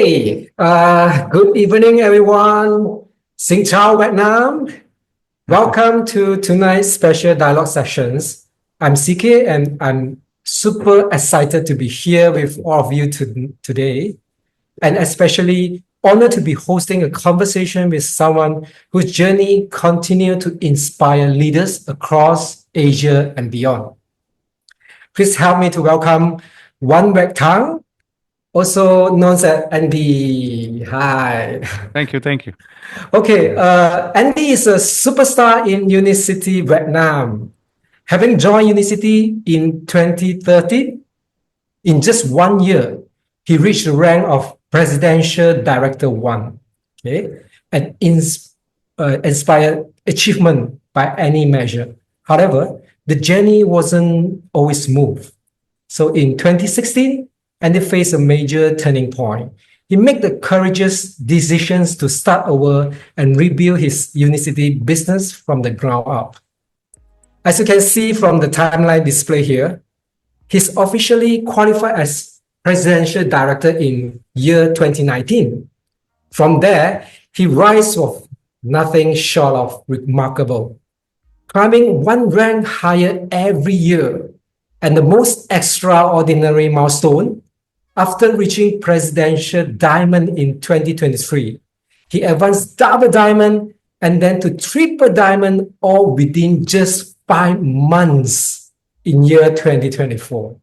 Okay, good evening, everyone. Xin chào, Vietnam. Welcome to tonight's special dialogue sessions. I'm CK and I'm super excited to be here with all of you today, and especially honored to be hosting a conversation with someone whose journey continues to inspire leaders across Asia and beyond. Please help me to welcome UNICITY Viet Thang, also known as Andy. Hi. Thank you. Okay, Andy is a superstar in UNICITY Vietnam. Having joined UNICITY in 2013, in just 1 year, he reached the rank of Presidential Director 1. Okay, an inspired achievement by any measure. However, the journey wasn't always smooth. So in 2016, Andy faced a major turning point. He made the courageous decisions to start over and rebuild his UNICITY business from the ground up. As you can see from the timeline display here, he's officially qualified as Presidential Director in year 2019. From there, he rose of nothing short of remarkable, climbing one rank higher every year. And the most extraordinary milestone, after reaching Presidential Diamond in 2023, he advanced double diamond and then to triple diamond all within just 5 months in year 2024.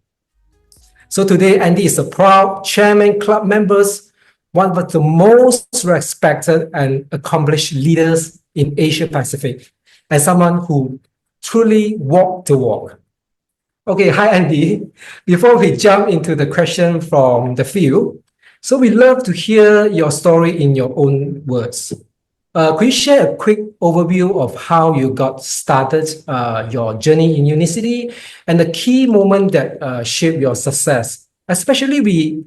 So today, Andy is a proud chairman, club members, one of the most respected and accomplished leaders in Asia Pacific, and someone who truly walked the walk. Okay, hi Andy. Before we jump into the question from the field, so we love to hear your story in your own words. Could you share a quick overview of how you got started, your journey in UNICITY, and the key moment that shaped your success? Especially, we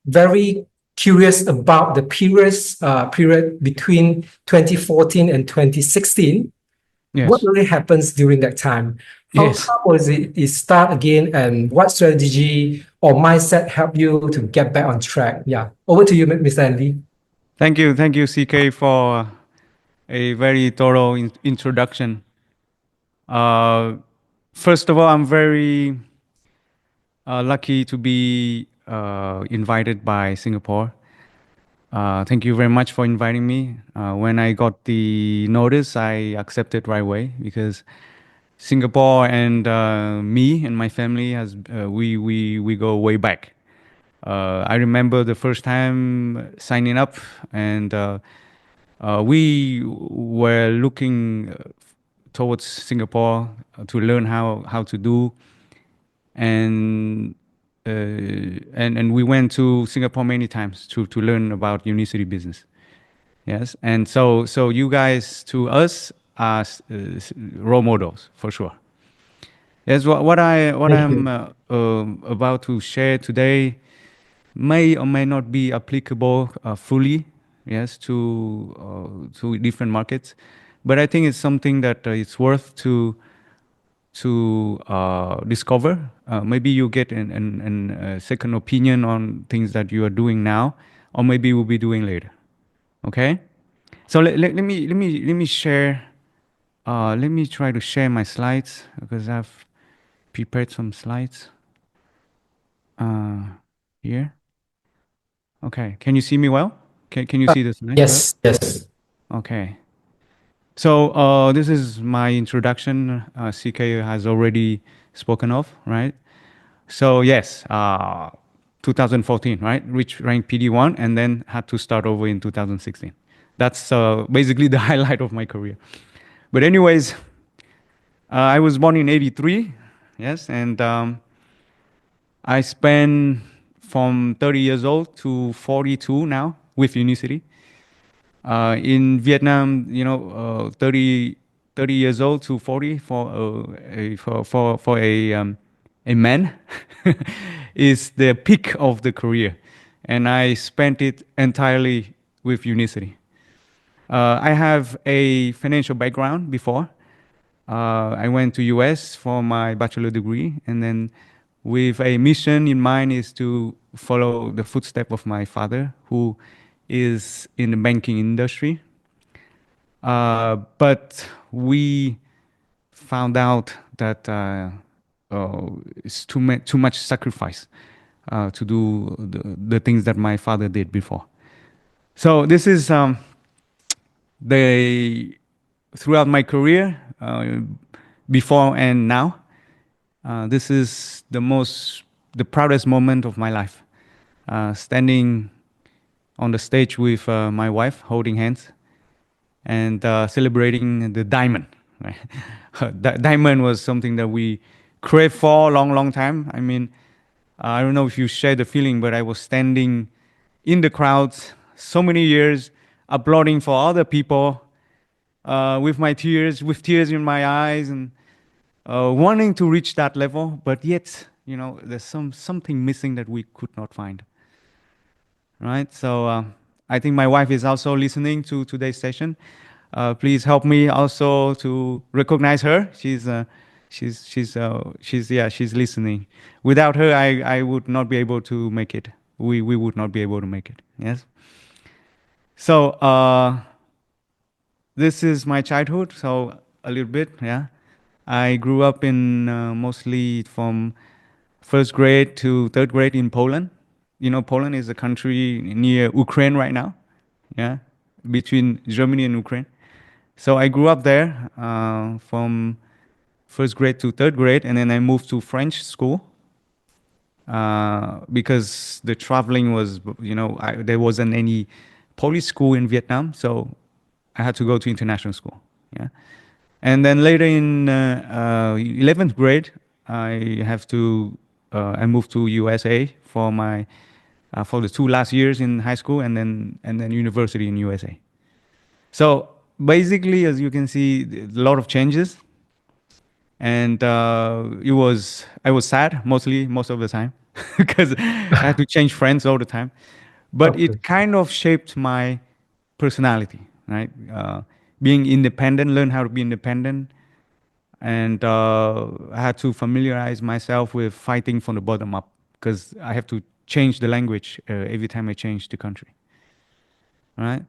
very curious about the period between 2014 and 2016. Yes. What really happens during that time? How was it start again, and what strategy or mindset helped you to get back on track? Yeah, over to you, Mr. Andy. Thank you, CK, for a very thorough introduction. First of all, I'm very lucky to be invited by Singapore. Thank you very much for inviting me. When I got the notice, I accepted right away because Singapore and me and my family we go way back. I remember the first time signing up, and we were looking towards Singapore to learn how to do, and we went to Singapore many times to learn about UNICITY business. Yes, and so you guys to us are role models for sure. Yes, what I'm about to share today may or may not be applicable fully, yes, to different markets, but I think it's something that it's worth to discover. Maybe you get a second opinion on things that you are doing now, or maybe we'll be doing later. Okay, so let me share. Let me try to share my slides because I've prepared some slides here. Okay, can you see me well? Can you see the slides? Yes, well? Yes. Okay. So this is my introduction. CK has already spoken of, right? So yes, 2014, right? Reached rank PD1 and then had to start over in 2016. That's basically the highlight of my career. But anyways, I was born in 83, yes, and I spent from 30 years old to 42 now with UNICITY. In Vietnam, 30 years old to 40 for a man is the peak of the career, and I spent it entirely with UNICITY. I have a financial background before. I went to US for my bachelor degree, and then with a mission in mind is to follow the footsteps of my father, who is in the banking industry. But we found out that it's too much sacrifice to do the things that my father did before. So this is the throughout my career, before and now. This is the proudest moment of my life. Standing on the stage with my wife, holding hands, and celebrating the diamond. Right? That diamond was something that we craved for a long, long time. I mean, I don't know if you share the feeling, but I was standing in the crowds so many years, applauding for other people, with tears in my eyes, and wanting to reach that level, but yet, there's something missing that we could not find. Right? So I think my wife is also listening to today's session. Please help me also to recognize her. She's listening. Without her, I would not be able to make it. We would not be able to make it. Yes. So this is my childhood. So a little bit, yeah. I grew up in mostly from first grade to third grade in Poland. Poland is a country near Ukraine right now, yeah, between Germany and Ukraine. So I grew up there from first grade to third grade, and then I moved to French school because the traveling was, there wasn't any Polish school in Vietnam, so I had to go to international school, yeah. And then later in 11th grade, I moved to USA for my for the 2 last years in high school, and then university in USA. So basically, as you can see, a lot of changes, and I was sad most of the time because I had to change friends all the time. But Okay. it kind of shaped my personality, right? Being independent, learn how to be independent, and I had to familiarize myself with fighting from the bottom up because I have to change the language every time I change the country. Right?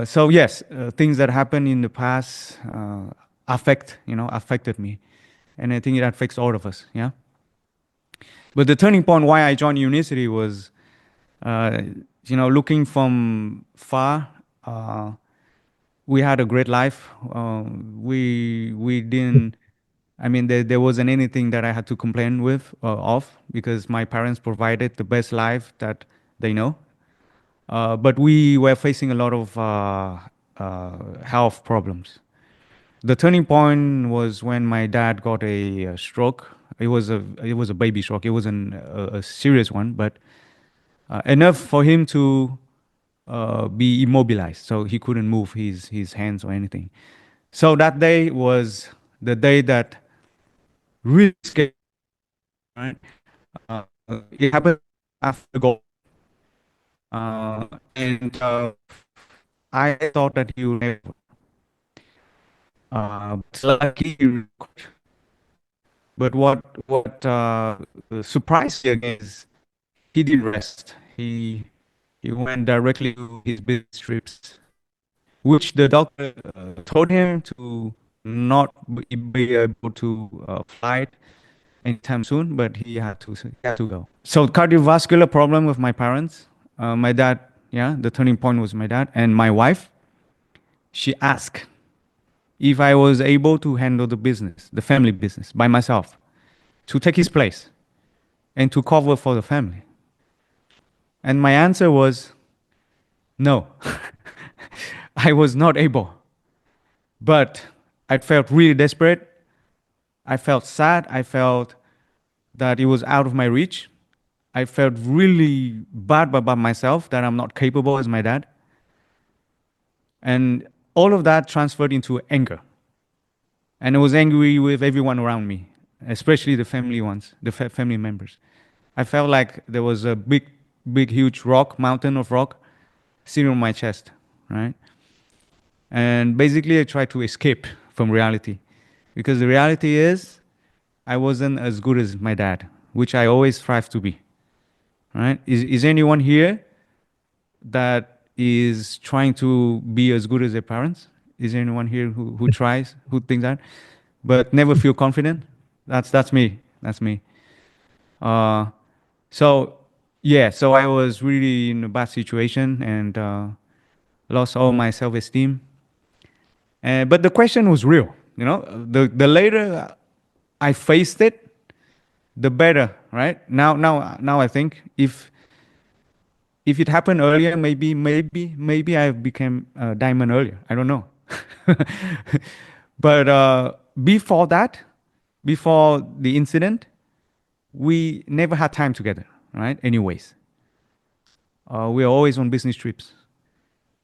So yes, things that happened in the past affected me, and I think it affects all of us. Yeah. But the turning point why I joined Unicity was, uh, looking from far. We had a great life. We didn't. I mean, there wasn't anything that I had to complain of because my parents provided the best life that they know. But we were facing a lot of health problems. The turning point was when my dad got a stroke. It was a baby stroke. It wasn't a serious one, but enough for him to be immobilized, so he couldn't move his hands or anything. So that day was the day that really scared me, right? Uh, it happened after the goal, and I thought that he would never. But luckily, but what surprised me again is he didn't rest. He went directly to his business trips, which the doctor told him to not be able to fly anytime soon, but he had to go. So cardiovascular problem with my parents, my dad, yeah, the turning point was my dad and my wife. She asked if I was able to handle the business, the family business, by myself, to take his place and to cover for the family. And my answer was no. I was not able. But I felt really desperate. I felt sad. I felt that it was out of my reach. I felt really bad about myself that I'm not capable as my dad. And all of that transferred into anger. And I was angry with everyone around me, especially the family ones, the family members. I felt like there was a big, huge mountain of rock sitting on my chest, right? And basically, I tried to escape from reality because the reality is I wasn't as good as my dad. which I always strive to be. Right? Is anyone here that is trying to be as good as their parents? Is there anyone here who tries, who thinks that, but never feel confident? That's me. That's me. Uh, so yeah, so I was really in a bad situation and lost all my self-esteem. But the question was real. You know, the later I faced it, the better. Right now, I think if it happened earlier, maybe I became a diamond earlier. I don't know. But before that, before the incident, we never had time together, right? Anyways, we were always on business trips,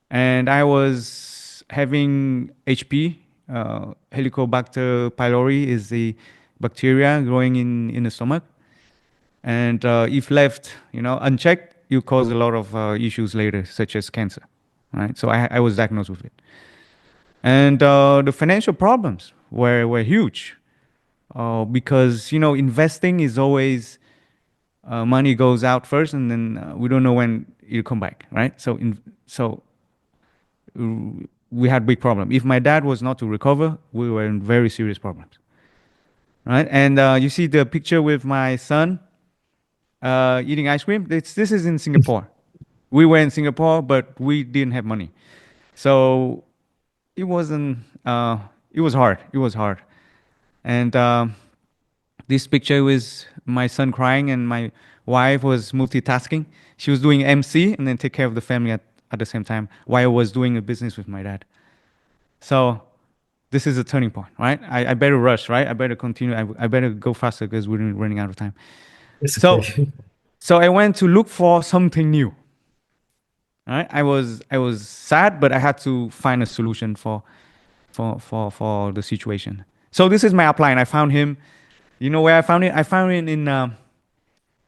and I was having HP. Helicobacter pylori is the bacteria growing in the stomach, and if left, unchecked, you cause a lot of issues later, such as cancer, right? So I was diagnosed with it, and the financial problems were huge, because investing is always money goes out first, and then we don't know when it'll come back, right? We had big problem. If my dad was not to recover, we were in very serious problems, right? And you see the picture with my son eating ice cream. This is in Singapore. We were in Singapore, but we didn't have money, so it wasn't. It was hard. It was hard, and this picture was my son crying, and my wife was multitasking. She was doing MC and then take care of the family at the same time while I was doing a business with my dad. So this is a turning point, right? I better rush, right? I better continue. I better go faster because we're running out of time. It's So, okay. so I went to look for something new. Right? I was sad, but I had to find a solution for the situation. So this is my upline. I found him. You know where I found it? I found it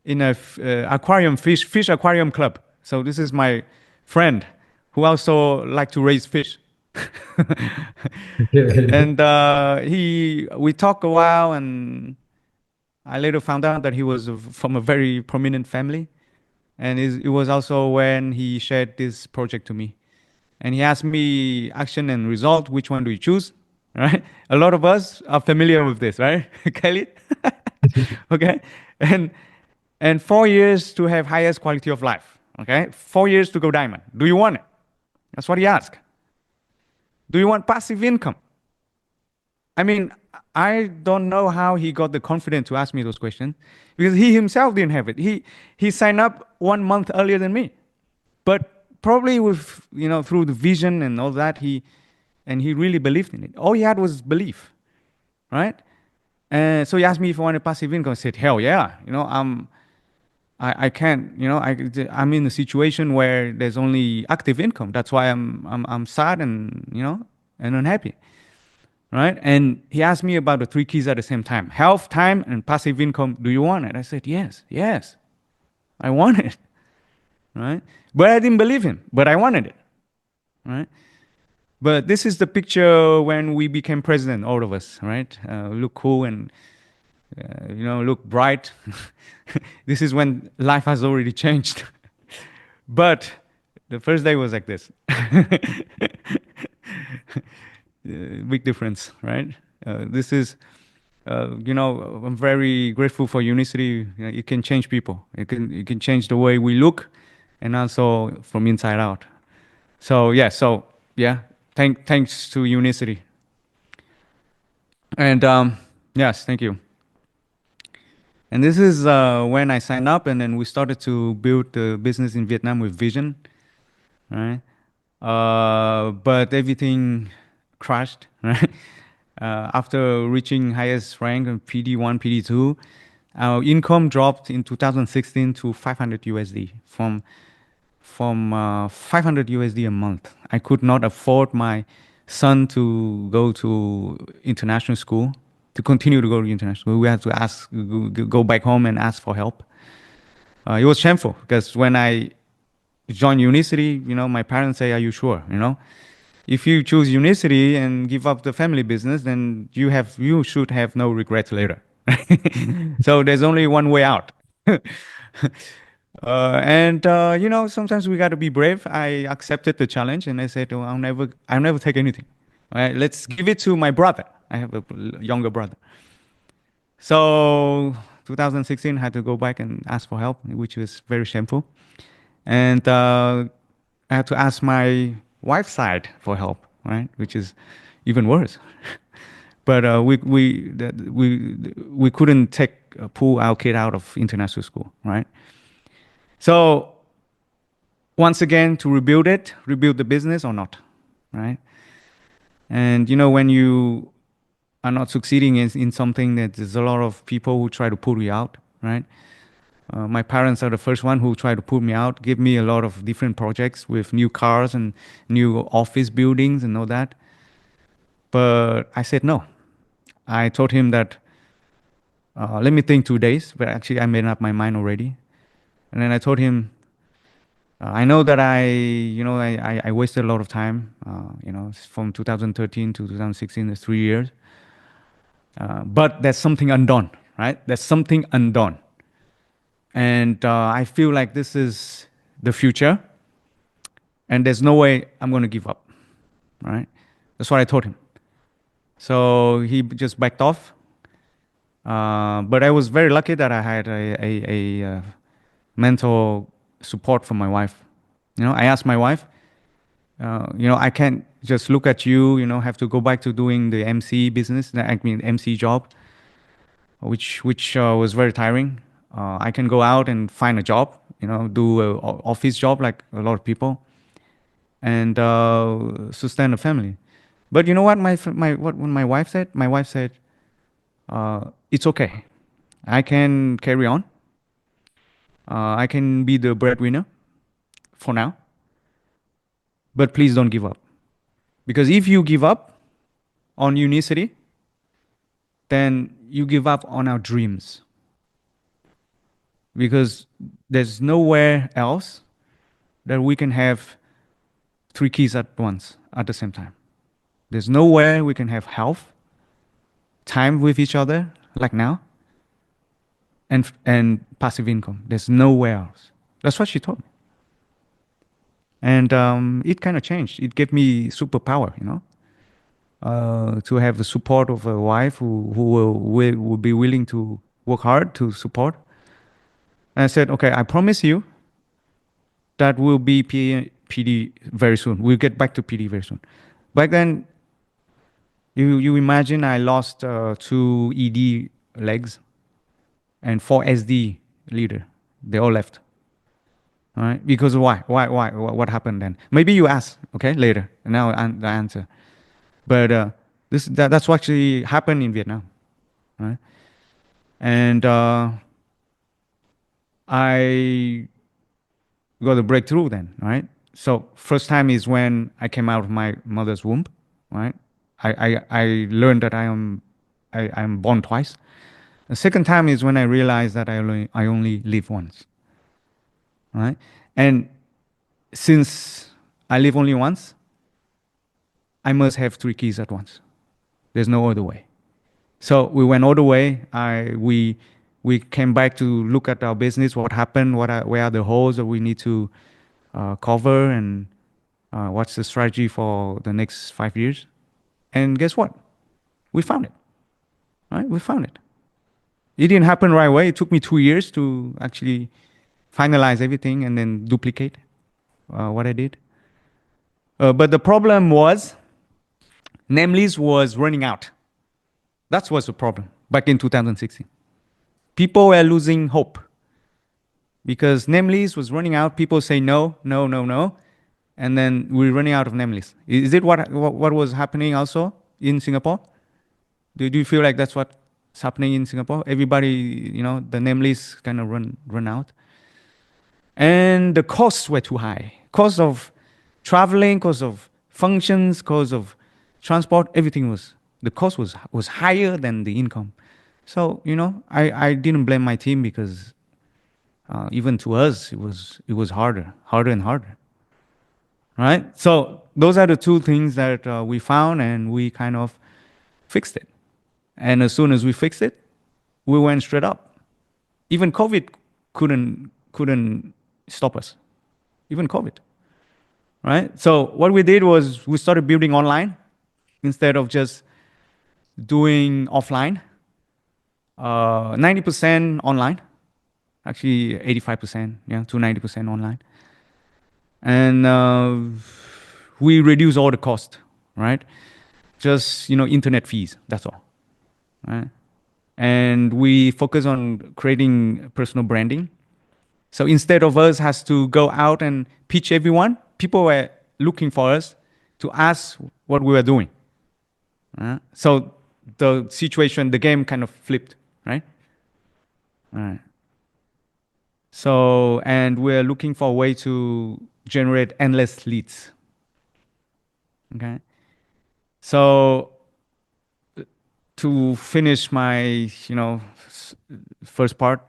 in a aquarium fish aquarium club. So this is my friend who also like to raise fish. And we talked a while, and I later found out that he was from a very prominent family, and it was also when he shared this project to me, and he asked me action and result. Which one do you choose? Right? A lot of us are familiar with this, right, Kelly? Okay, and 4 years to have highest quality of life. Okay, 4 years to go diamond. Do you want it? That's what he asked. Do you want passive income? I mean, I don't know how he got the confidence to ask me those questions, because he himself didn't have it. He signed up 1 month earlier than me, but probably with through the vision and all that, he really believed in it. All he had was belief, right? And so he asked me if I wanted passive income. I said, hell yeah. I can't. I'm in a situation where there's only active income. That's why I'm sad and and unhappy. Right? And he asked me about the three keys at the same time: health, time, and passive income. Do you want it? I said, yes, I want it. Right? But I didn't believe him, but I wanted it. Right? But this is the picture when we became president, all of us, right? Look cool and, look bright. This is when life has already changed. But the first day was like this. Big difference, right? This is, I'm very grateful for Unicity. It can change people. It can change the way we look, and also from inside out. So yeah. Thanks to Unicity. And yes, thank you. And this is when I signed up, and then we started to build the business in Vietnam with vision, right? But everything crashed, right? After reaching highest rank in PD1, PD2, our income dropped in 2016 to 500 USD from 500 USD a month. I could not afford my son to go to international school, to continue to go to international school. We had to go back home and ask for help. It was shameful because when I joined Unicity, my parents say, "Are you sure?" If you choose Unicity and give up the family business, then you should have no regrets later, So there's only one way out. Sometimes we got to be brave. I accepted the challenge and I said, oh, I'll never take anything. All right, let's give it to my brother. I have a younger brother. So 2016, I had to go back and ask for help, which was very shameful. And I had to ask my wife's side for help, right? Which is even worse. But we couldn't pull our kid out of international school, right? So once again, to rebuild the business or not, right? And when you are not succeeding in something, that there's a lot of people who try to pull you out, right? My parents are the first one who tried to pull me out, give me a lot of different projects with new cars and new office buildings and all that. But I said no. I told him that let me think 2 days, but actually I made up my mind already. And then I told him, I know that I wasted a lot of time, from 2013 to 2016, there's 3 years. But there's something undone, right? There's something undone. And I feel like this is the future. And there's no way I'm going to give up, right? That's what I told him. So he just backed off. But I was very lucky that I had a mental support from my wife. I asked my wife, I can't just look at you, have to go back to doing the MC business, I mean, MC job, which was very tiring. I can go out and find a job, do an office job like a lot of people, and sustain a family. But you know what what my wife said? My wife said, it's okay. I can carry on. I can be the breadwinner for now. But please don't give up. Because if you give up on Unicity, then you give up on our dreams. Because there's nowhere else that we can have 3 keys at once, at the same time. There's nowhere we can have health, time with each other, like now, and passive income. There's nowhere else. That's what she told me. And it kind of changed. It gave me superpower, to have the support of a wife will be willing to work hard to support. And I said, okay, I promise you that we'll be PD very soon. We'll get back to PD very soon. Back then, you imagine I lost 2 ED legs and 4 SD leader. They all left. All right? Because why? Why? What happened then? Maybe you ask, okay, later. And now the answer. But that's what actually happened in Vietnam. Right? And I got a breakthrough then, right? So first time is when I came out of my mother's womb, right? I learned that I'm born twice. The second time is when I realized that I only live once, right? And since I live only once, I must have 3 keys at once. There's no other way. So we went all the way. We came back to look at our business, what happened, where are the holes that we need to cover, and what's the strategy for the next 5 years. And guess what? We found it. Right? We found it. It didn't happen right away. It took me 2 years to actually finalize everything and then duplicate what I did. But the problem was, Nameless was running out. That was the problem back in 2016. People were losing hope because Nameless was running out. People say no, no, no, no. And then we're running out of Nameless. Is it what was happening also in Singapore? Do you feel like that's what's happening in Singapore? Everybody, the Nameless kind of run out. And the costs were too high. Cost of traveling, cost of functions, cost of transport, everything the cost was higher than the income. So, I didn't blame my team because even to us, it was harder and harder. Right? So those are the 2 things that we found, and we kind of fixed it. And as soon as we fixed it, we went straight up. Even COVID couldn't stop us. Even COVID, right? So what we did was we started building online instead of just doing offline. 90% online, actually 85%, yeah, to 90% online. And we reduce all the cost, right? Just, internet fees, that's all, right? And we focus on creating personal branding. So instead of us has to go out and pitch everyone, people were looking for us to ask what we were doing. So the situation, the game kind of flipped, right? Right. So, and we're looking for a way to generate endless leads. Okay. So to finish my, first part,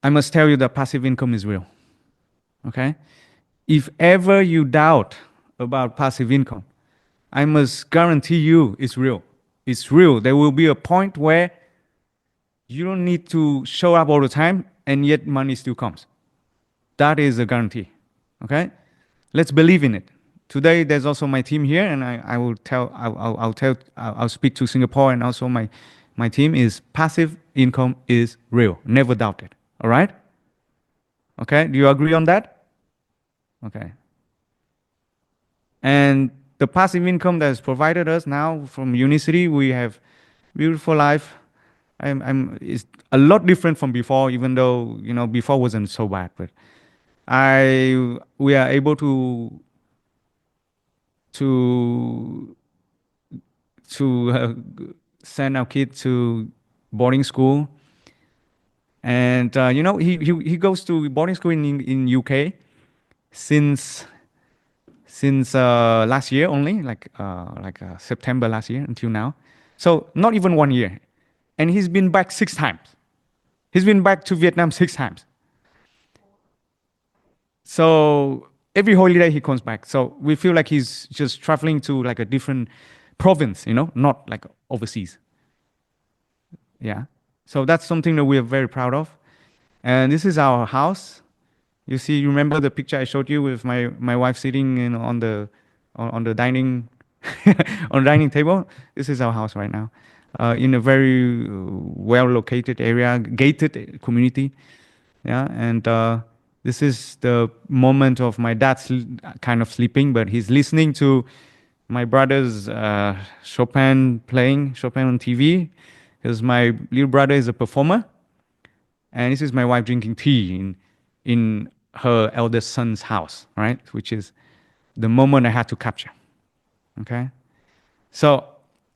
I must tell you that passive income is real. Okay. If ever you doubt about passive income, I must guarantee you it's real. It's real. There will be a point where you don't need to show up all the time and yet money still comes. That is a guarantee. Okay? Let's believe in it. Today there's also my team here, and I will tell I'll speak to Singapore, and also my team is passive income is real. Never doubt it. All right? Okay? Do you agree on that? Okay. And the passive income that is provided us now from Unicity, we have beautiful life. It's a lot different from before, even though before wasn't so bad. But we are able to send our kid to boarding school, and he goes to boarding school in UK since last year only, like September last year until now. So not even 1 year, and he's been back 6 times. He's been back to Vietnam 6 times. So every holiday he comes back. So we feel like he's just traveling to like a different province, not like overseas. Yeah. So that's something that we are very proud of. And this is our house. You remember the picture I showed you with my wife sitting on the dining on the dining table? This is our house right now, in a very well located area, gated community. Yeah, and this is the moment of my dad kind of sleeping, but he's listening to my brother's Chopin on TV, because my little brother is a performer, and this is my wife drinking tea in her eldest son's house, right? Which is the moment I had to capture. Okay, so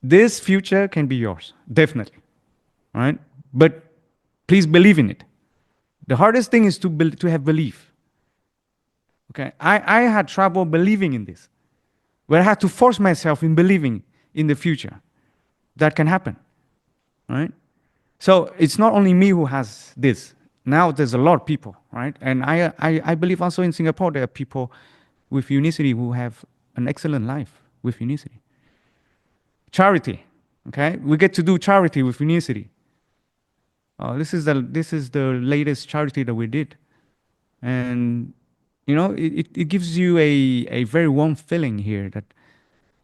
this future can be yours, definitely, right? But please believe in it. The hardest thing is to have belief. Okay, I had trouble believing in this, but I had to force myself in believing in the future that can happen, right? So it's not only me who has this. Now there's a lot of people, right? And I believe also in Singapore there are people with Unicity who have an excellent life with Unicity. Charity, okay? We get to do charity with Unicity. This is the latest charity that we did, and it gives you a very warm feeling here that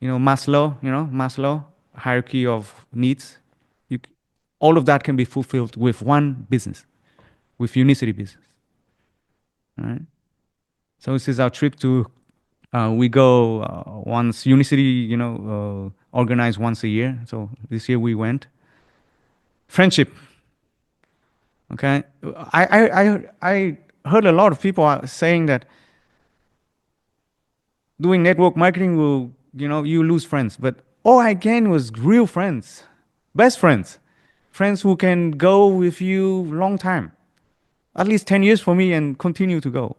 Maslow hierarchy of needs. All of that can be fulfilled with one business, with Unicity business. All right. So this is our trip to. We go once Unicity, organize once a year. So this year we went. Friendship. Okay, I heard a lot of people saying that doing network marketing will, you lose friends. But all I gained was real friends, best friends, friends who can go with you long time, at least 10 years for me, and continue to go.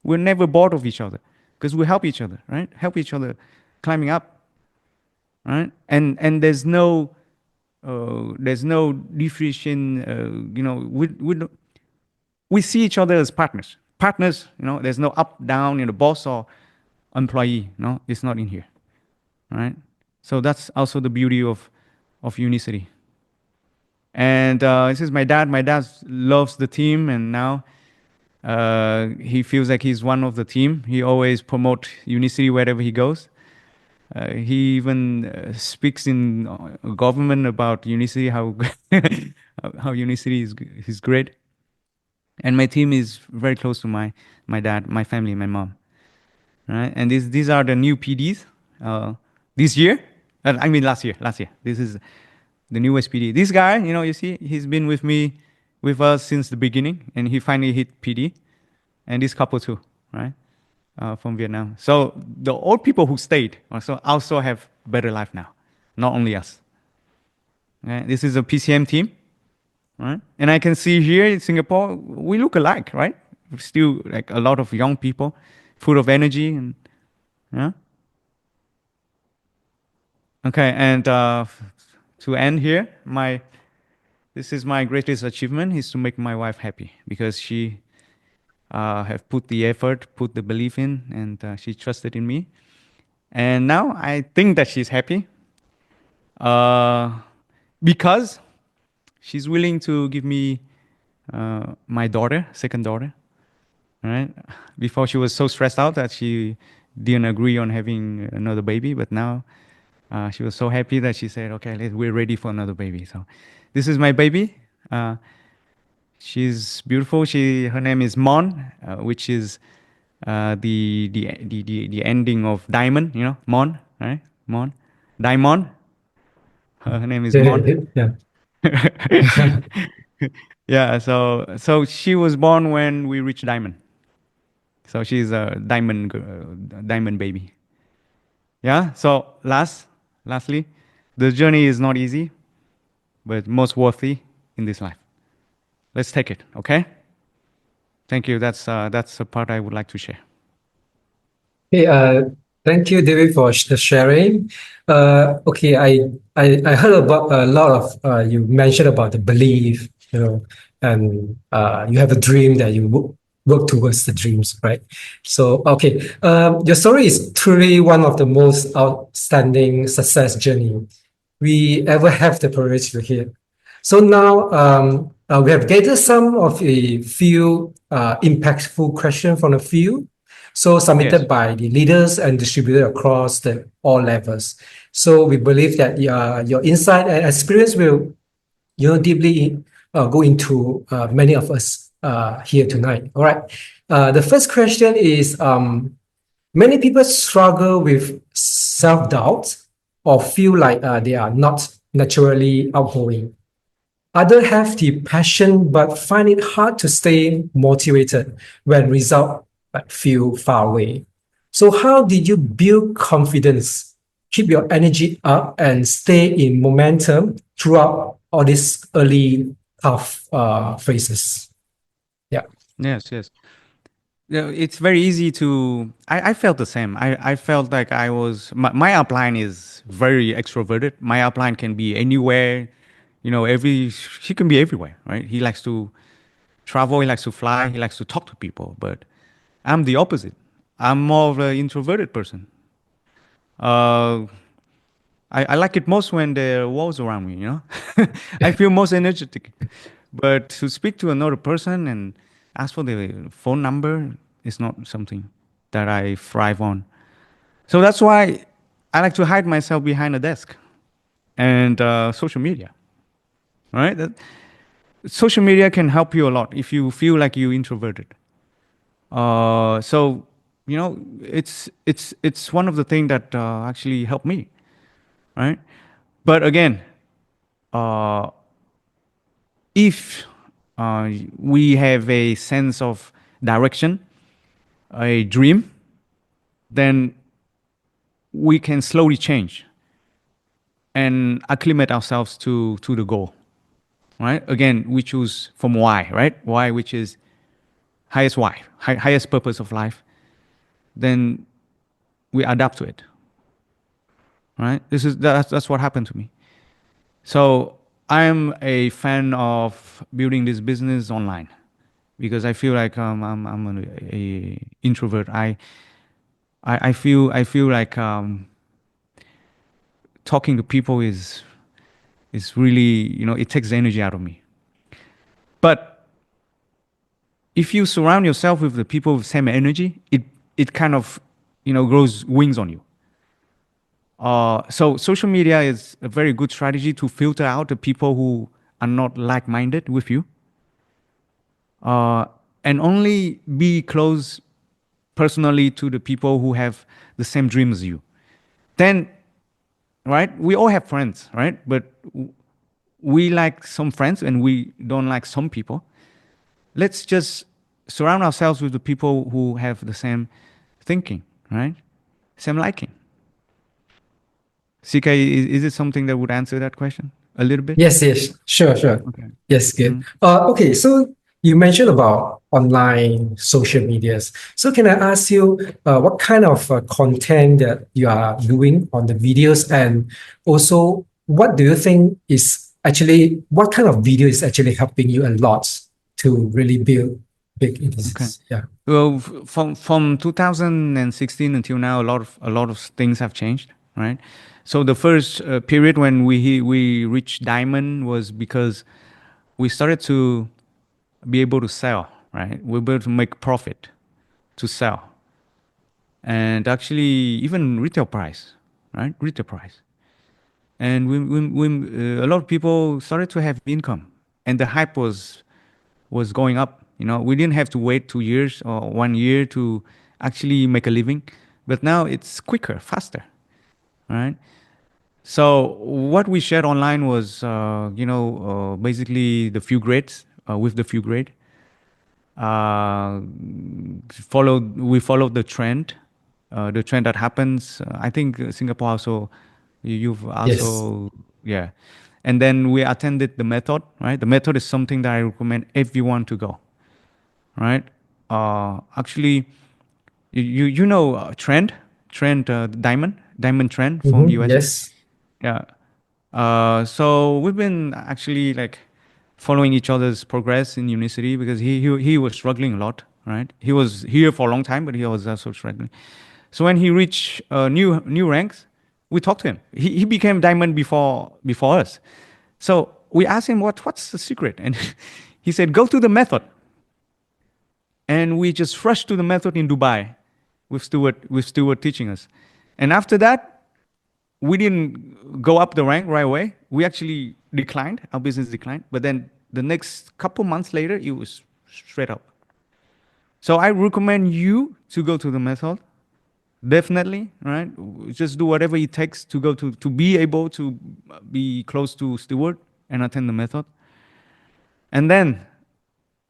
We're never bored of each other because we help each other, right? Help each other climbing up, right? And there's no differentiation. We see each other as partners. Partners, there's no up, down, boss or employee. No, it's not in here, right? So that's also the beauty of Unicity. And this is my dad. My dad loves the team, and now he feels like he's one of the team. He always promote Unicity wherever he goes. He even speaks in government about Unicity, how how Unicity is great. And my team is very close to my dad, my family, my mom. Right? And these are the new PDs this year. I mean last year. Last year. This is the newest PD. This guy, you see, he's been with us since the beginning, and he finally hit PD. And this couple too, right? From Vietnam. So the old people who stayed also have better life now, not only us. Right? This is a PCM team, right? And I can see here in Singapore, we look alike, right? Still like a lot of young people, full of energy, and yeah. Okay, and to end here, this is my greatest achievement is to make my wife happy because she have put the effort, put the belief in, and she trusted in me. And now I think that she's happy uh, because she's willing to give me my daughter, second daughter. Right? Before she was so stressed out that she didn't agree on having another baby, but now she was so happy that she said, "Okay, we're ready for another baby." So this is my baby. Uh, she's beautiful. Her name is Mon, which is the ending of diamond. You know, Mon, right? Mon, Diamond. Her name is Mon. Yeah. Yeah. So she was born when we reached diamond. So she's a diamond baby. Yeah. So lastly, the journey is not easy, but most worthy in this life. Let's take it. Okay. Thank you. That's the part I would like to share. Hey, thank you, David, for the sharing. Okay, I heard about a lot of you mentioned about the belief, and you have a dream that you work towards the dreams, right? So, okay, your story is truly one of the most outstanding success journey we ever have the privilege to hear. So now we have gathered some of a few impactful questions from the field, so Yes. submitted by the leaders and distributed across the all levels. So we believe that your insight and experience will deeply go into many of us here tonight. All right. The first question is many people struggle with self-doubt or feel like they are not naturally outgoing. Others have the passion but find it hard to stay motivated when results feel far away. So, how did you build confidence, keep your energy up, and stay in momentum throughout all these early tough phases? Yeah. Yes. Yes. Yeah, it's very easy to. I felt the same. I felt like my upline is very extroverted. My upline can be anywhere, he can be everywhere, right? He likes to travel, he likes to fly, he likes to talk to people. But I'm the opposite. I'm more of an introverted person. Uh, I like it most when there are walls around me. I feel most energetic. But to speak to another person and ask for the phone number is not something that I thrive on. So that's why I like to hide myself behind a desk and social media. Right? Social media can help you a lot if you feel like you're introverted. So it's one of the things that actually helped me, right? But again, uh, if we have a sense of direction, a dream, then we can slowly change and acclimate ourselves to the goal, right? Again, we choose from why, right? Why, which is highest why, highest purpose of life. Then we adapt to it, right? That's what happened to me. So I'm a fan of building this business online because I feel like I'm a introvert. I feel like talking to people is It's really, it takes the energy out of me. But if you surround yourself with the people with same energy, it kind of, grows wings on you. So social media is a very good strategy to filter out the people who are not like-minded with you, uh, and only be close personally to the people who have the same dreams as you. Then, right? We all have friends, right? But we like some friends and we don't like some people. Let's just surround ourselves with the people who have the same thinking, right? Same liking. CK, is it something that would answer that question a little bit? Yes, yes, sure, sure. Okay. Yes, good. Mm-hmm. Okay, so you mentioned about online social medias. So can I ask you what kind of content that you are doing on the videos, and also what do you think is actually what kind of video is actually helping you a lot to really build big in Okay. this? Yeah. Well, from 2016 until now, a lot of things have changed, right? So the first period when we reached diamond was because we started to be able to sell, right? We were able to make profit to sell, and actually even retail price, right? Retail price, and a lot of people started to have income, and the hype was going up. We didn't have to wait 2 years or 1 year to actually make a living, but now it's quicker, faster, right? So what we shared online was, basically the few grades with the few grade. Uh, we followed the trend that happens. I think Singapore also, you've Yes. also, yeah. And then we attended the method, right? The method is something that I recommend everyone to go, right? Actually, trend diamond trend from Mm-hmm. USA. Yes. Yeah. So we've been actually like following each other's progress in Unicity because he was struggling a lot, right? He was here for a long time, but he was also struggling. So when he reached new ranks, we talked to him. He became diamond before us. So we asked him what's the secret, and he said go to the method. And we just rushed to the method in Dubai with Stuart teaching us. And after that, we didn't go up the rank right away. We actually declined. Our business declined. But then the next couple months later, it was straight up. So I recommend you to go to the method. Definitely, right? Just do whatever it takes to go to be able to be close to Stewart and attend the method. And then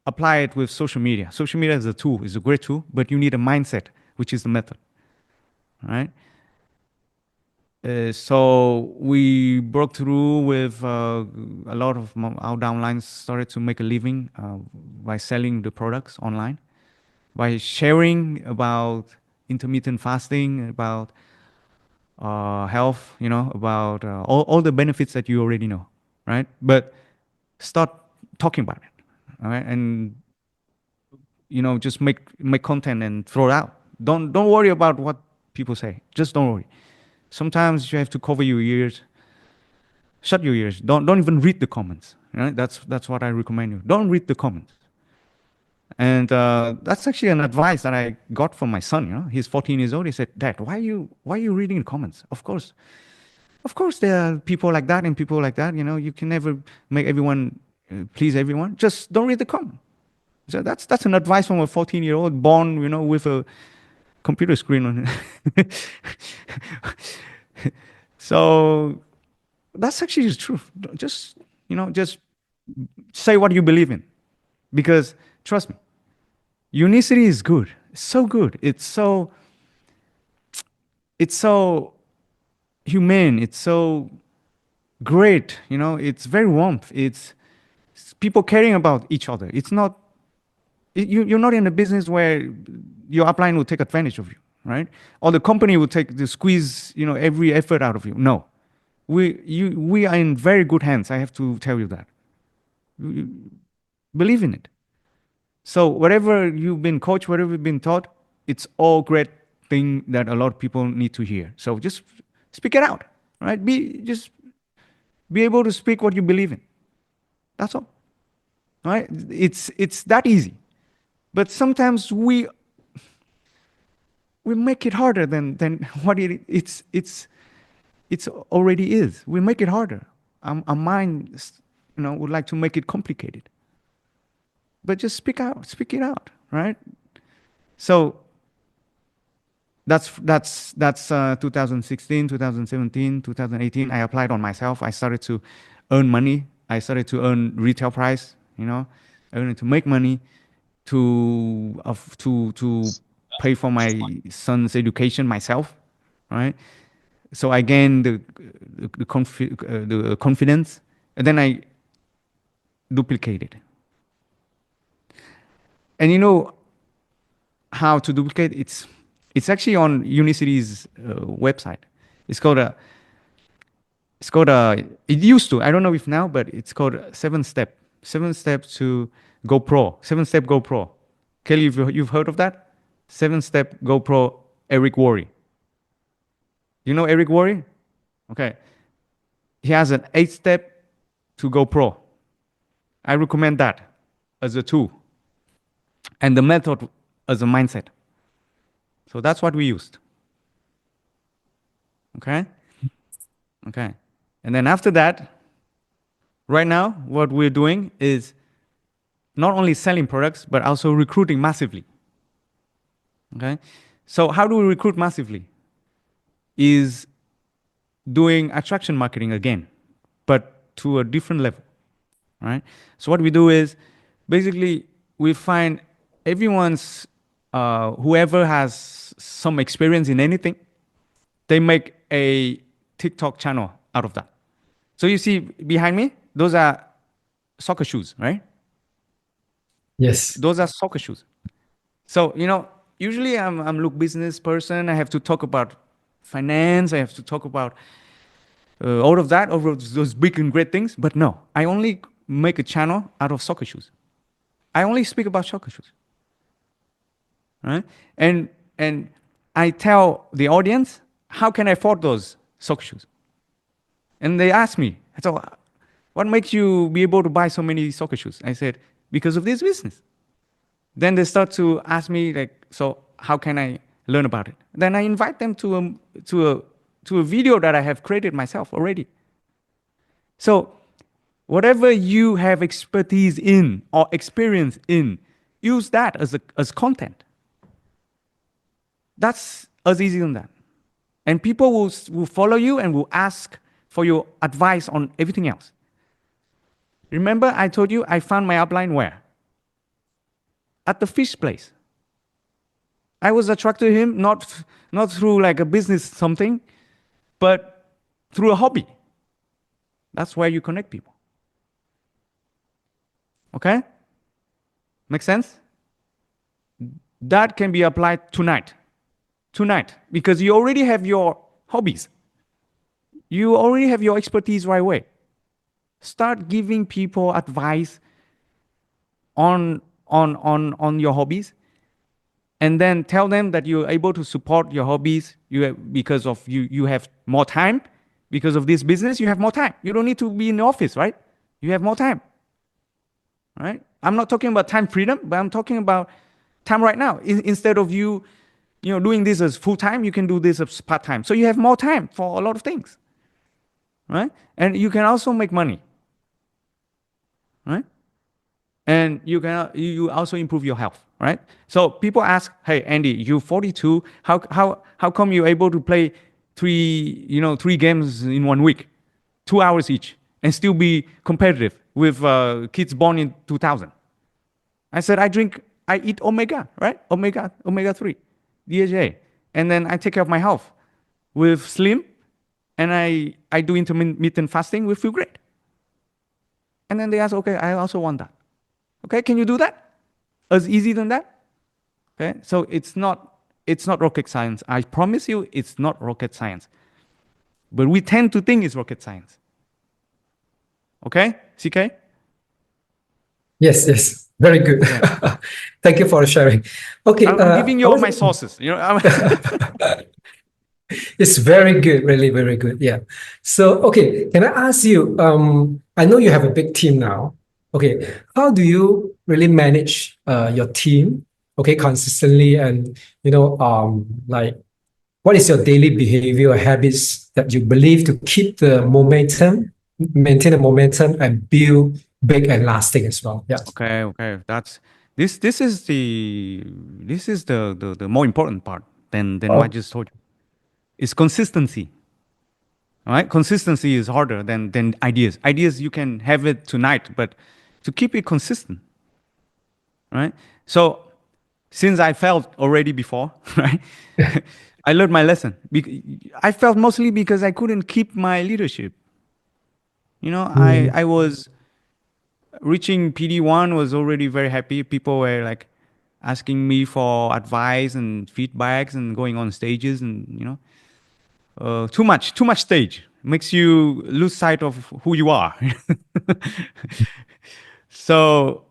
apply it with social media. Social media is a tool, is a great tool, but you need a mindset, which is the method, right? So we broke through with a lot of our downlines started to make a living by selling the products online, by sharing about intermittent fasting, about health, about all the benefits that you already know, right? But start talking about it, all right? And just make content and throw it out. Don't worry about what people say. Just don't worry. Sometimes you have to cover your ears, shut your ears. Don't even read the comments. Right? That's what I recommend you. Don't read the comments. And that's actually an advice that I got from my son. He's 14 years old. He said, "Dad, why are you reading the comments?" Of course, there are people like that and people like that. You can never make everyone please everyone. Just don't read the comment. So that's an advice from a 14-year-old born, with a computer screen on it. So that's actually the truth. Just say what you believe in, because trust me, unicity is good. It's so good. It's so humane. It's so great. It's very warmth. It's people caring about each other. It's not you're not in a business where your upline will take advantage of you, right? Or the company will take the squeeze, every effort out of you. No, we are in very good hands. I have to tell you that. Believe in it. So whatever you've been coached, whatever you've been taught, it's all great thing that a lot of people need to hear. So just speak it out, right? Be just Be able to speak what you believe in. That's all. Right? It's that easy. But sometimes we make it harder than what it's already is. We make it harder. Our mind, would like to make it complicated. But just speak it out, right? So that's 2016, 2017, 2018. I applied on myself. I started to earn money. I started to earn retail price. I wanted to make money to pay for my son's education myself, right? So I gained the confidence, and then I duplicated. And you know how to duplicate? It's actually on Unicity's website. It's called it used to, I don't know if now, but it's called 7-step to go pro. 7-step go pro. Kelly, you've heard of that? 7-step go pro, Eric Worre. You know Eric Worre? Okay. He has an 8-step to go pro. I recommend that as a tool. And the method as a mindset. So that's what we used. Okay? Okay. And then after that, right now, what we're doing is not only selling products, but also recruiting massively. Okay? So how do we recruit massively? Is doing attraction marketing again, but to a different level. Right? So what we do is basically we find everyone's whoever has some experience in anything, they make a TikTok channel out of that. So you see behind me, those are soccer shoes, right? Yes. Those are soccer shoes. So, usually I'm look business person. I have to talk about finance. I have to talk about all of that, all of those big and great things. But no, I only make a channel out of soccer shoes. I only speak about soccer shoes. Right? And I tell the audience, how can I afford those soccer shoes? And they ask me, so what makes you be able to buy so many soccer shoes? I said, because of this business. Then they start to ask me, like, so how can I learn about it? Then I invite them to a video that I have created myself already. So whatever you have expertise in or experience in, use that as content. That's as easy as that. And people will follow you and will ask for your advice on everything else. Remember I told you I found my upline where? At the fish place. I was attracted to him not through like a business something, but through a hobby. That's where you connect people. Okay? Make sense? That can be applied tonight. Tonight, because you already have your hobbies. You already have your expertise right away. Start giving people advice on your hobbies, and then tell them that you're able to support your hobbies because of you have more time. Because of this business, you have more time. You don't need to be in the office, right? You have more time. Right? I'm not talking about time freedom, but I'm talking about time right now. Instead of you doing this as full-time, you can do this as part-time. So you have more time for a lot of things, right? And you can also make money, right? And you also improve your health, right? So people ask, hey, Andy, you're 42. How come you're able to play three games in 1 week, 2 hours each, and still be competitive with kids born in 2000? I said, I eat omega, right? Omega 3. DHA, and then I take care of my health with Slim, and I do intermittent fasting with Feel Great. And then they ask, okay, I also want that. Okay, can you do that? As easy than that? Okay, so it's not rocket science. I promise you, it's not rocket science. But we tend to think it's rocket science. Okay, CK? Yes. Very good. Okay. Thank you for sharing. Okay. I'm giving you all my sources. It's very good, really very good. Yeah. So, okay, can I ask you? I know you have a big team now. Okay, how do you really manage your team? Okay, consistently, and like what is your daily behavior or habits that you believe to keep the momentum, maintain the momentum, and build big and lasting as well? Yeah. Okay, okay. That's this is the more important part than what I Oh, just told you. It's consistency. All right? Consistency is harder than ideas. Ideas you can have it tonight, but to keep it consistent, right? So since I felt already before, right? I learned my lesson. I felt mostly because I couldn't keep my leadership. You know, mm, I was reaching PD1 was already very happy. People were like asking me for advice and feedbacks and going on stages and too much stage makes you lose sight of who you are. So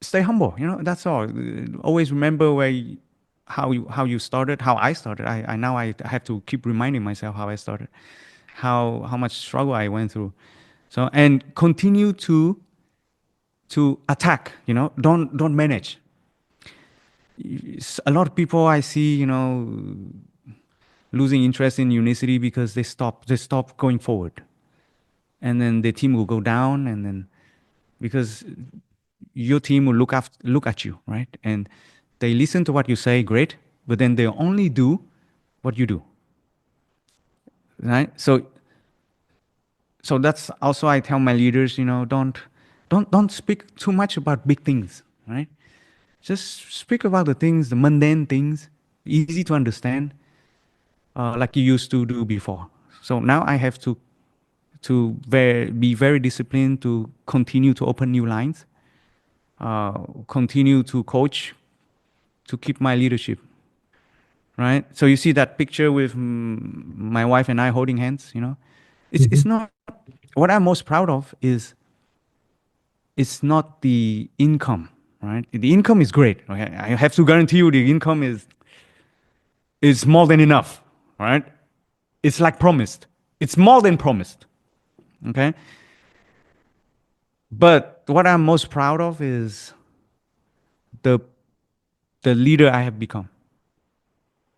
stay humble. You know, that's all. Always remember how you started, how I started. I now I have to keep reminding myself how I started, how much struggle I went through. So and continue to attack. You know, don't manage. A lot of people I see, losing interest in Unicity because they stop going forward, and then the team will go down, and then because your team will look at you, right? And they listen to what you say, great, but then they only do what you do, right? So that's also I tell my leaders, don't speak too much about big things, right? Just speak about the things, the mundane things, easy to understand, like you used to do before. So now I have to be very disciplined to continue to open new lines, continue to coach, to keep my leadership, right? So you see that picture with my wife and I holding hands, it's mhm. not what I'm most proud of is it's not the income, right? The income is great. Okay, I have to guarantee you the income is more than enough, right? It's like promised. It's more than promised. Okay, but what I'm most proud of is the the leader I have become,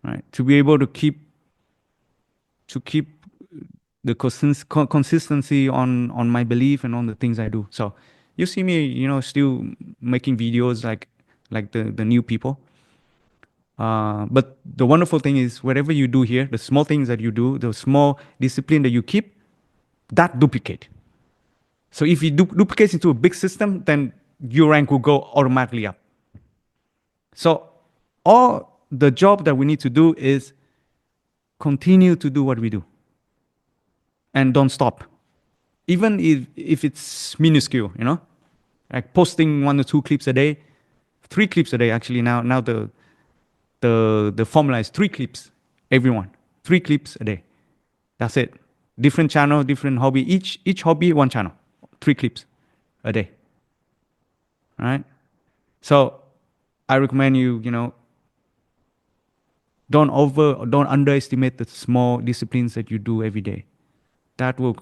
right? To be able to keep the consistency on my belief and on the things I do. So you see me, still making videos like the new people. But the wonderful thing is, whatever you do here, the small things that you do, the small discipline that you keep, that duplicate. So if you duplicate into a big system, then your rank will go automatically up. So all the job that we need to do is continue to do what we do and don't stop. Even if it's minuscule, like posting 1 or 2 clips a day, 3 clips a day actually. Now the formula is 3 clips, everyone, 3 clips a day. That's it. Different channel, different hobby. Each hobby, one channel, 3 clips a day. All right. So I recommend you don't underestimate the small disciplines that you do every day. That will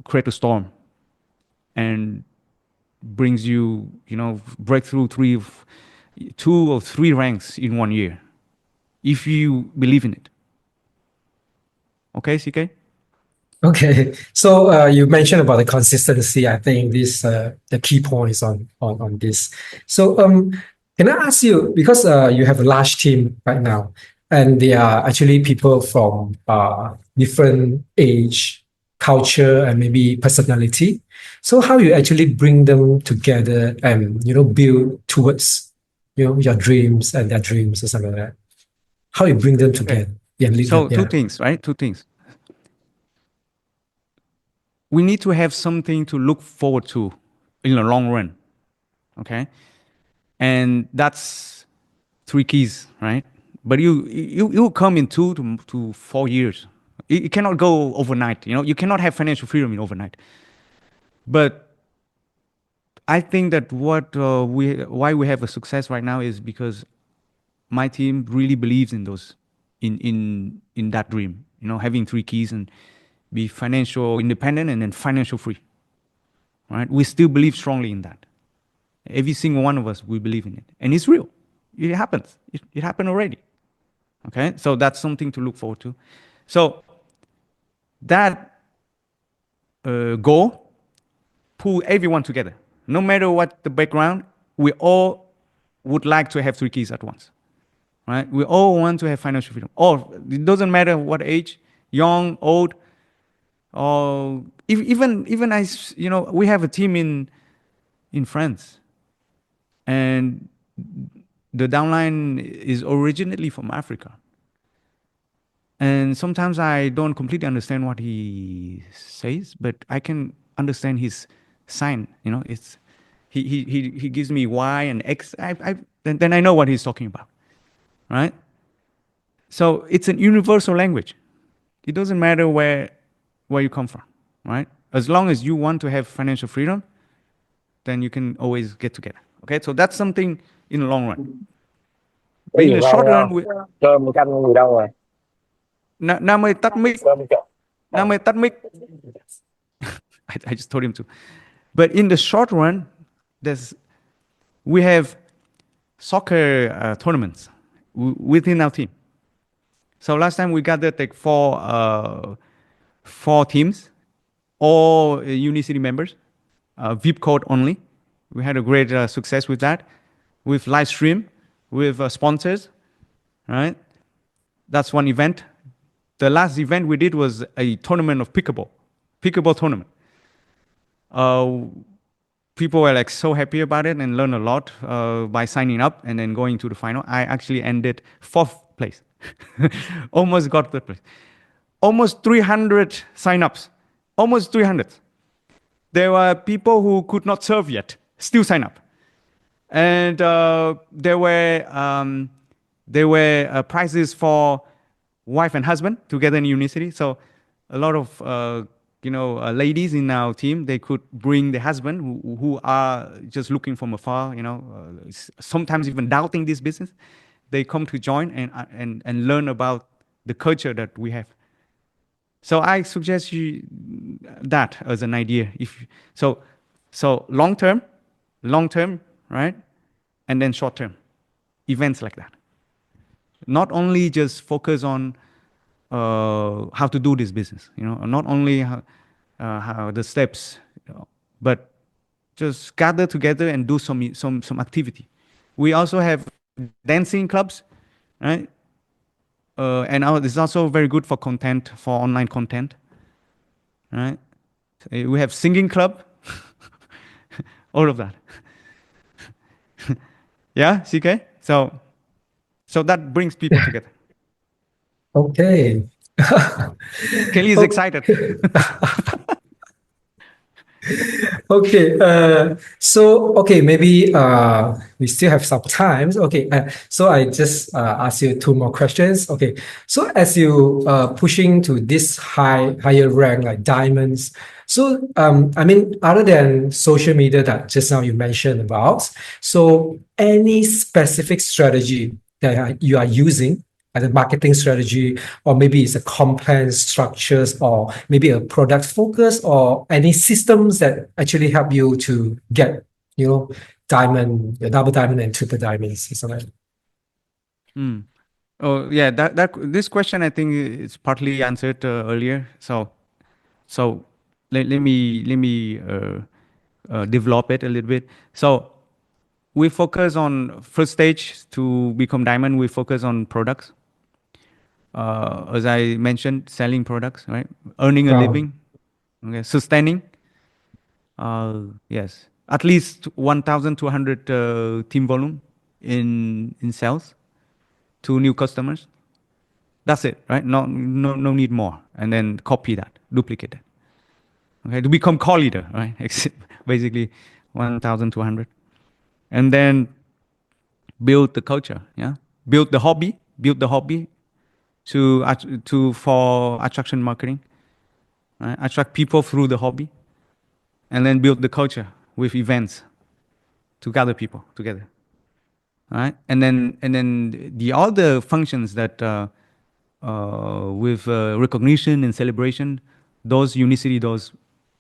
create a storm and brings you break through 2 or 3 ranks in 1 year if you believe in it. Okay, CK? Okay, so you mentioned about the consistency. I think this the key points on this. So can I ask you, because you have a large team right now, and they are actually people from different age, culture, and maybe personality. So how you actually bring them together and build towards your dreams and their dreams or something like that. How you bring them Okay. together? Yeah, lead them. So two Yeah. things, right? Two things. We need to have something to look forward to in the long run. Okay. And that's 3 keys, right? But you come in 2 to 4 years. It cannot go overnight. You cannot have financial freedom in overnight. But I think that why we have a success right now is because my team really believes in those in that dream, having three keys and be financial independent and then financial free. Right? We still believe strongly in that. Every single one of us, we believe in it, and it's real. It happens. It happened already. Okay, so that's something to look forward to. So that goal pull everyone together. No matter what the background, we all would like to have three keys at once. Right? We all want to have financial freedom. Or it doesn't matter what age, young, old, or even as we have a team in France, and the downline is originally from Africa. And sometimes I don't completely understand what he says, but I can understand his sign. It's he gives me Y and X. Then I know what he's talking about, right? So it's an universal language. It doesn't matter where you come from, right? As long as you want to have financial freedom, then you can always get together. Okay, so that's something in the long run. But in the short run, cơm canh gì đâu rồi? Nam ơi tắt mic. Cơm chợ. Nam ơi tắt mic. I just told him to. But in the short run, we have soccer tournaments within our team. So last time we gathered like four teams, all UNICITY members, VIP code only. We had a great success with that, with live stream, with sponsors, right? That's one event. The last event we did was a tournament of pickleball tournament. People were like so happy about it and learned a lot by signing up and then going to the final. I actually ended 4th place. Almost got 3rd place. Almost 300 sign-ups. Almost 300. There were people who could not serve yet, still sign up. And there were prizes for wife and husband together in UNICITY. So a lot of ladies in our team, they could bring the husband who are just looking from afar, sometimes even doubting this business. They come to join and learn about the culture that we have. So I suggest you that as an idea. So long term, right? And then short term, events like that. Not only just focus on how to do this business, not only how the steps, but just gather together and do some activity. We also have dancing clubs, right? And it's also very good for content, for online content, right? We have singing club, all of that. Yeah, CK? So that brings people together. Okay. Kelly is excited. Okay. Maybe we still have some time. Okay. So I just ask you two more questions. Okay. So as you pushing to this higher rank like diamonds, so other than social media that just now you mentioned about, so any specific strategy that you are using, either marketing strategy, or maybe it's a compliance structures, or maybe a product focus, or any systems that actually help you to get, diamond, double diamond and triple diamonds. Is that right? Oh yeah, this question I think is partly answered earlier. So let me develop it a little bit. So we focus on first stage to become diamond. We focus on products. As I mentioned, selling products, right? Earning a living, okay? Sustaining. Yes, at least 1,200 team volume in sales to new customers. That's it, right? No need more. And then copy that, duplicate that. Okay, to become core leader, right? Basically, 1,200, and then build the culture. Yeah, build the hobby for attraction marketing, right? Attract people through the hobby, and then build the culture with events to gather people together, right? And then the other functions that with recognition and celebration, those Unicity does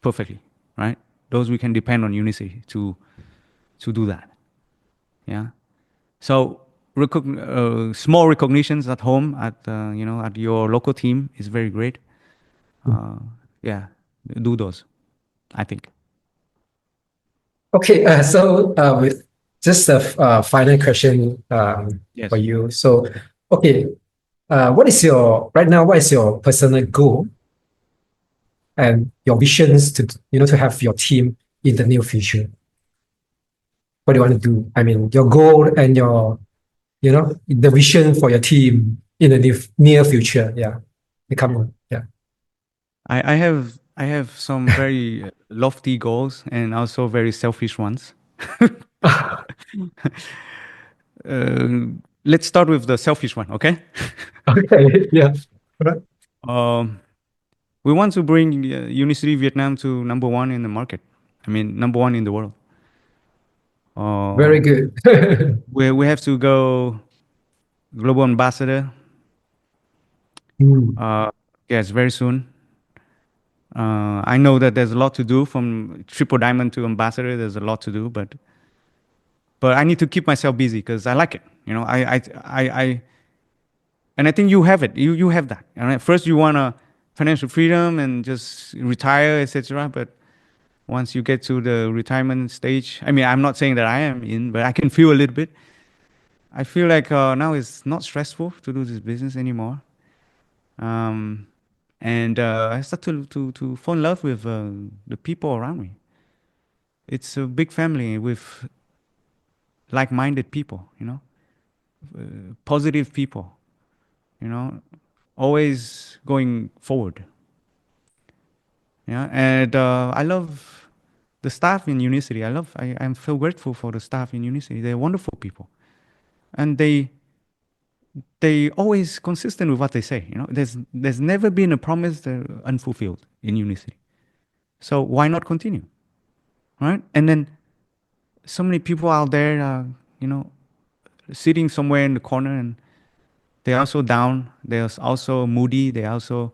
perfectly, right? Those we can depend on Unicity to do that. Yeah. So small recognitions at home, at at your local team is very great. Yeah, do those, I think. Okay, with just a final question for Yes. you. So, okay, what is your right now? What is your personal goal and your visions to have your team in the near future? What do you want to do? I mean, your goal and the vision for your team in the near future. Yeah, come on. Yeah. I have some very lofty goals and also very selfish ones. Let's start with the selfish one, okay? Okay. Yeah. Right. Um, we want to bring Unicity Vietnam to number one in the market. I mean, number one in the world. Very Uh, good. we have to go global ambassador. Hmm. Yes, very soon. I know that there's a lot to do from triple diamond to ambassador. There's a lot to do, but I need to keep myself busy because I like it. You know, and I think you have it. You have that. And at first you want a financial freedom and just retire, etc. But once you get to the retirement stage, I mean, I'm not saying that I am in, but I can feel a little bit. I feel like now it's not stressful to do this business anymore. Um, and I start to fall in love with the people around me. It's a big family with like-minded people, positive people, you know, always going forward. Yeah, and I love the staff in Unicity. I'm so grateful for the staff in Unicity. They're wonderful people, and they always consistent with what they say. You know, there's never been a promise that unfulfilled in Unicity. So why not continue, right? And then so many people out there, you know, sitting somewhere in the corner, and they're also down. They're also moody. They also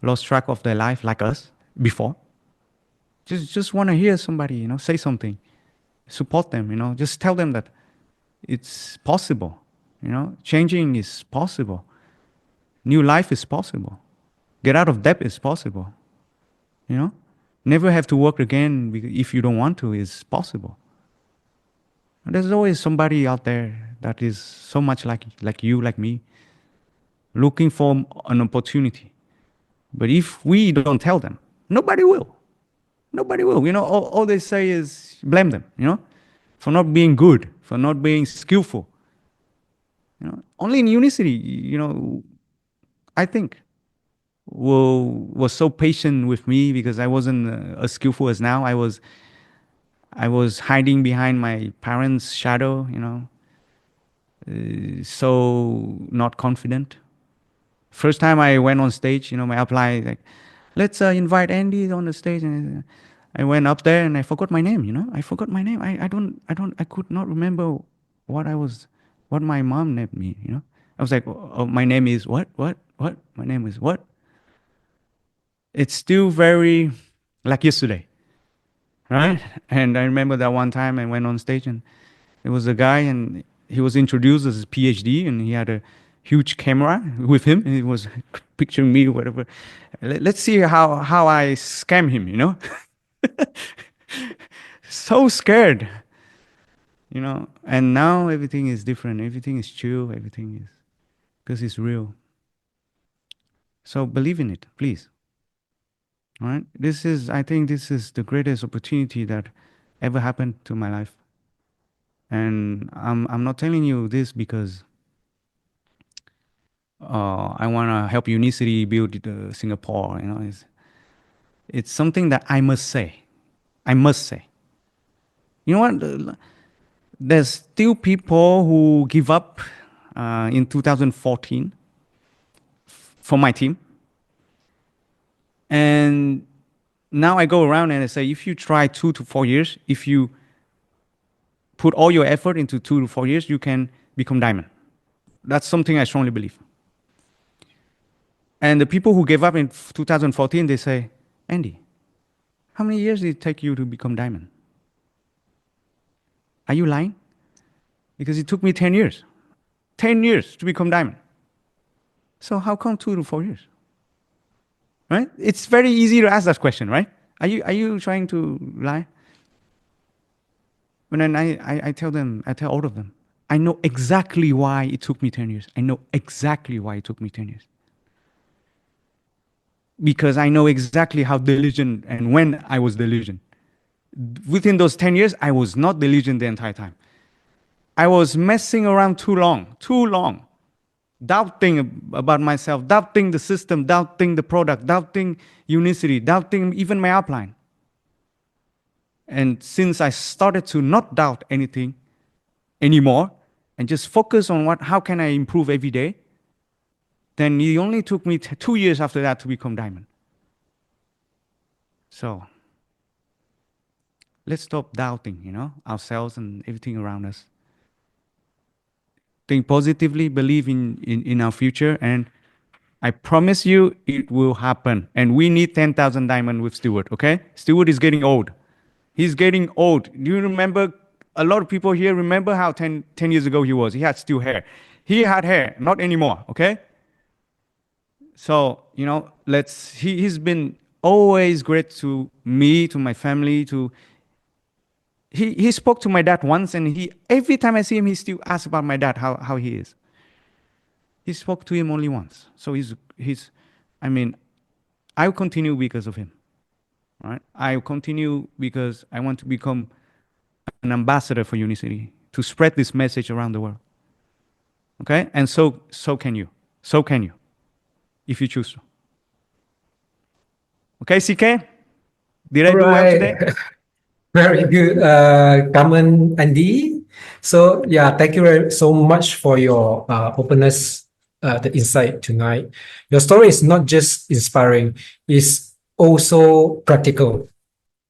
lost track of their life, like us before. Just want to hear somebody, say something, support them. Just tell them that it's possible. Changing is possible. New life is possible. Get out of debt is possible. You know, never have to work again if you don't want to is possible. And there's always somebody out there that is so much like you, like me, looking for an opportunity. But if we don't tell them, nobody will. Nobody will. All they say is blame them, for not being good, for not being skillful. Only in Unicity, I think, was so patient with me because I wasn't as skillful as now. I was hiding behind my parents' shadow, so not confident. First time I went on stage, my apply like, let's invite Andy on the stage, and I went up there and I forgot my name. I forgot my name. I could not remember what my mom named me. I was like, oh, my name is what? My name is what? It's still very like yesterday, right? And I remember that one time I went on stage and there was a guy and he was introduced as a PhD and he had a huge camera with him and he was picturing me, whatever. Let's see how I scam him. So scared, And now everything is different. Everything is chill. Everything is because it's real. So believe in it, please. All right. I think this is the greatest opportunity that ever happened to my life. And I'm not telling you this because I want to help Unicity build Singapore. It's something that I must say. I must say. You know what? There's still people who give up in 2014 for my team. And now I go around and I say, if you try 2 to 4 years, if you put all your effort into 2 to 4 years, you can become diamond. That's something I strongly believe. And the people who gave up in 2014, they say, Andy, how many years did it take you to become diamond? Are you lying? Because it took me 10 years. 10 years to become diamond. So how come 2 to 4 years? Right? It's very easy to ask that question, right? Are you trying to lie? But then I tell them, I tell all of them, I know exactly why it took me 10 years. I know exactly why it took me 10 years. Because I know exactly how diligent and when I was diligent. Within those 10 years, I was not diligent the entire time. I was messing around too long, doubting about myself, doubting the system, doubting the product, doubting Unicity, doubting even my upline. And since I started to not doubt anything anymore and just focus on how can I improve every day, then it only took me 2 years after that to become diamond. So let's stop doubting, ourselves and everything around us. Think positively, believe in our future, and I promise you it will happen. And we need 10,000 diamond with Stewart, okay? Stewart is getting old. He's getting old. Do you remember, a lot of people here remember how 10 years ago he was? He had still hair. He had hair, not anymore, okay? So, he's been always great to me, to my family, he spoke to my dad once, and every time I see him, he still asks about my dad, how he is. He spoke to him only once. So I'll continue because of him. Right? I'll continue because I want to become an ambassador for Unicity, to spread this message around the world. Okay? And so can you. So can you, if you choose to. Okay, CK? Did I do well today? Very good, Andy. So yeah, thank you so much for your openness, the insight tonight. Your story is not just inspiring, it's also practical.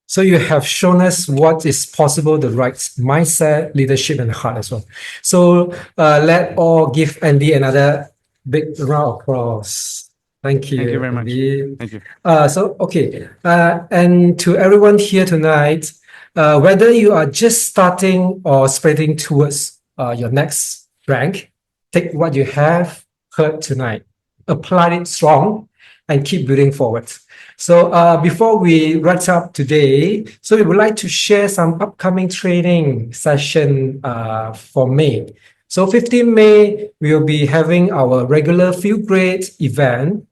So you have shown us what is possible, the right mindset, leadership, and heart as well. So let all give Andy another big round of applause. Thank you. Thank you very much. Andy. Thank you. Okay. And to everyone here tonight, whether you are just starting or spreading towards your next rank, take what you have heard tonight, apply it strong, and keep building forward. So before we wrap up today, so we would like to share some upcoming training session for May. So 15 May, we will be having our regular field grade event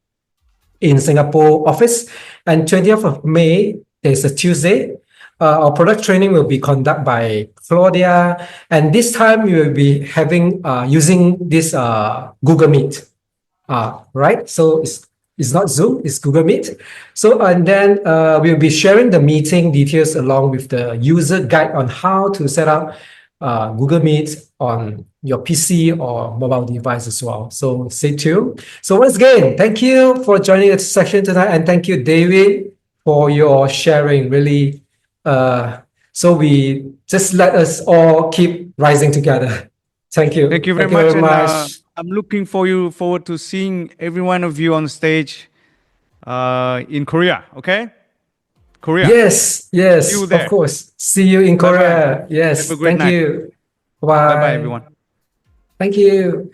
in Singapore office, and 20th of May, there's a Tuesday. Our product training will be conducted by Claudia, and this time we will be having using this Google Meet, right? So it's not Zoom, it's Google Meet. So and then we'll be sharing the meeting details along with the user guide on how to set up Google Meet on your PC or mobile device as well. So stay tuned. So once again, thank you for joining the session tonight, and thank you, David, for your sharing. Really, so we just let us all keep rising together. Thank you. Thank you very much. I'm looking forward to seeing every one of you on stage in Korea. Okay, Korea. Yes, See you there. of course. See you in Korea. Bye-bye. Yes, Have a great thank night. you. Bye. Bye-bye, everyone. Thank you.